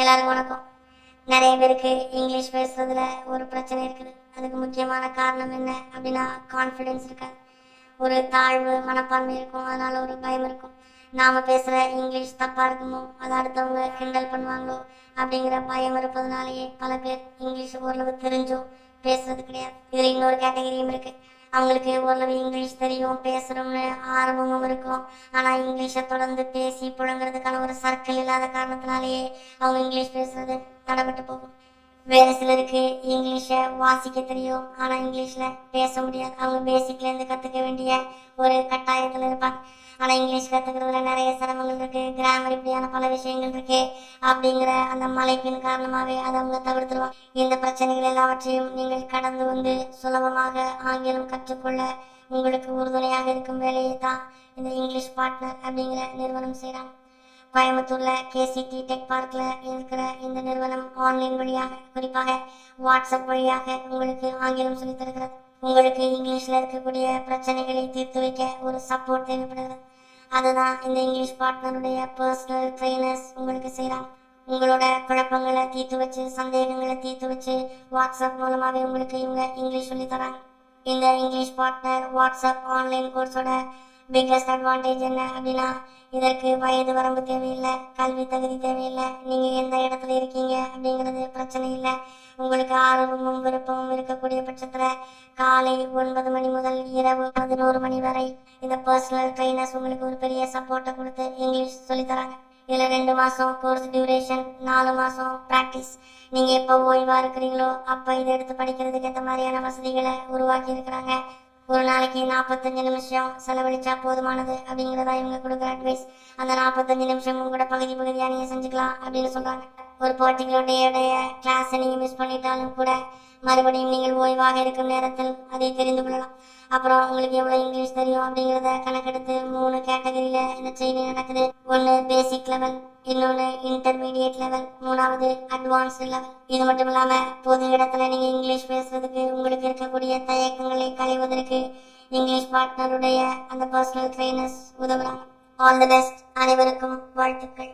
எல்லாருக்கும் வணக்கம். நிறைய பேருக்கு இங்கிலீஷ் பேசுறதுல ஒரு பிரச்சனை இருக்குது. அதுக்கு முக்கியமான காரணம் என்ன அப்படின்னா, கான்ஃபிடென்ஸ் இருக்காது. ஒரு தாழ்வு மனப்பான்மை இருக்கும். அதனால ஒரு பயம் இருக்கும். நாம பேசுற இங்கிலீஷ் தப்பா இருக்குமோ, அதை அடுத்தவங்க கிண்டல் பண்ணுவாங்களோ அப்படிங்கிற பயம் இருப்பதனாலேயே பல பேர் இங்கிலீஷ் ஓரளவு தெரிஞ்சோ பேசுறது கிடையாது. இதுல இன்னொரு கேட்டகரியும் இருக்கு. அவங்களுக்கு ஓரளவு இங்கிலீஷ் தெரியும், பேசுறோம்னு ஆர்வமும் இருக்கும். ஆனா இங்கிலீஷை தொடர்ந்து பேசி புழங்குறதுக்கான ஒரு சர்க்கிள் இல்லாத காரணத்தினாலேயே அவங்க இங்கிலீஷ் பேசுறது தடைபட்டு போகும். வேறு சிலருக்கு இங்கிலீஷை வாசிக்க தெரியும், ஆனா இங்கிலீஷ்ல பேச முடியாது. அவங்க பேசிக்ல இருந்து கத்துக்க வேண்டிய ஒரு கட்டாயத்துல இருப்பாங்க. ஆனா இங்கிலீஷ் கத்துக்கிறதுல நிறைய சிரமங்கள் இருக்கு, கிராமர் இப்படியான பல விஷயங்கள் இருக்கு. அப்படிங்கிற அந்த மலைப்பின் காரணமாகவே அதை அவங்க தவிர்த்துருவாங்க. இந்த பிரச்சனைகள் எல்லாவற்றையும் நீங்கள் கடந்து வந்து சுலபமாக ஆங்கிலம் கற்றுக்கொள்ள உங்களுக்கு உறுதுணையாக இருக்கும் வேலையை தான் இந்த இங்கிலீஷ் பார்ட்னர் அப்படிங்கிற நிறுவனம் செய்கிறாங்க. கோயம்புத்தூர்ல கேசிடி டெக் பார்க்ல இருக்கிற இந்த நிறுவனம் ஆன்லைன் வழியாக, குறிப்பாக வாட்ஸ்அப் வழியாக உங்களுக்கு ஆங்கிலம் சொல்லித் தருகிறது. உங்களுக்கு இங்கிலீஷ்ல இருக்கக்கூடிய பிரச்சனைகளை தீர்த்து வைக்க ஒரு சப்போர்ட் தேவைப்படுகிறது. அதுதான் இந்த இங்கிலீஷ் பார்ட்னருடைய பர்சனல் ட்ரெயினர்ஸ் உங்களுக்கு செய்கிறாங்க. உங்களோட குழப்பங்களை தீர்த்து வச்சு, சந்தேகங்களை தீர்த்து வச்சு வாட்ஸ்அப் மூலமாகவே உங்களுக்கு இவங்க இங்கிலீஷ் சொல்லி தராங்க. இந்த இங்கிலீஷ் பார்ட்னர் வாட்ஸ்அப் ஆன்லைன் கோர்ஸோட பிக்கஸ்ட் அட்வான்டேஜ் என்ன அப்படின்னா, இதற்கு வயது வரம்பு தேவையில்லை, கல்வி தகுதி தேவையில்லை, நீங்க எந்த இடத்துல இருக்கீங்க அப்படிங்கிறது பிரச்சனை இல்லை. உங்களுக்கு ஆர்வமும் விருப்பமும் இருக்கக்கூடிய பட்சத்துல காலை 9 மணி முதல் இரவு 11 மணி வரை இந்த பர்சனல் ட்ரெயினர்ஸ் உங்களுக்கு ஒரு பெரிய சப்போர்ட்டை கொடுத்து இங்கிலீஷ் சொல்லித்தராங்க. இதுல 2 மாசம் கோர்ஸ் டியூரேஷன், 4 மாசம் பிராக்டிஸ். நீங்க எப்போ ஓய்வா இருக்கிறீங்களோ அப்ப இதை எடுத்து படிக்கிறதுக்கு ஏற்ற மாதிரியான வசதிகளை உருவாக்கி இருக்கிறாங்க. ஒரு நாளைக்கு 45 நிமிஷம் செலவழிச்சா போதுமானது அப்படிங்கிறதா இவங்க கொடுக்குற அட்வைஸ். அந்த 45 நிமிஷமும் கூட பகுதி பகுதியாக நீங்க செஞ்சுக்கலாம் அப்படின்னு சொல்றாங்க. ஒரு பர்டிகுலர் டேயுடைய கிளாஸை நீங்க மிஸ் பண்ணிட்டாலும் கூட மறுபடியும் நீங்கள் ஓய்வாக இருக்கும் நேரத்தில் அதை தெரிந்து கொள்ளலாம். அப்புறம் உங்களுக்கு எவ்வளவு இங்கிலீஷ் தெரியும் அப்படிங்கிறத கணக்கெடுத்து 3 கேட்டகரியில இந்த ட்ரெயினிங் நடக்குது. ஒன்று பேசிக் லெவல், இன்னொன்று இன்டர்மீடியட் லெவல், 3வது அட்வான்ஸ்டு லெவல். இது மட்டும் இல்லாம பொது இடத்துல நீங்க இங்கிலீஷ் பேசுறதுக்கு உங்களுக்கு இருக்கக்கூடிய தயக்கங்களை களைவதற்கு இங்கிலீஷ் பார்ட்னருடைய அந்த பர்சனல் ட்ரெயினர்ஸ் உதவுறாங்க. All the best. அனைவருக்கும் வாழ்த்துக்கள்.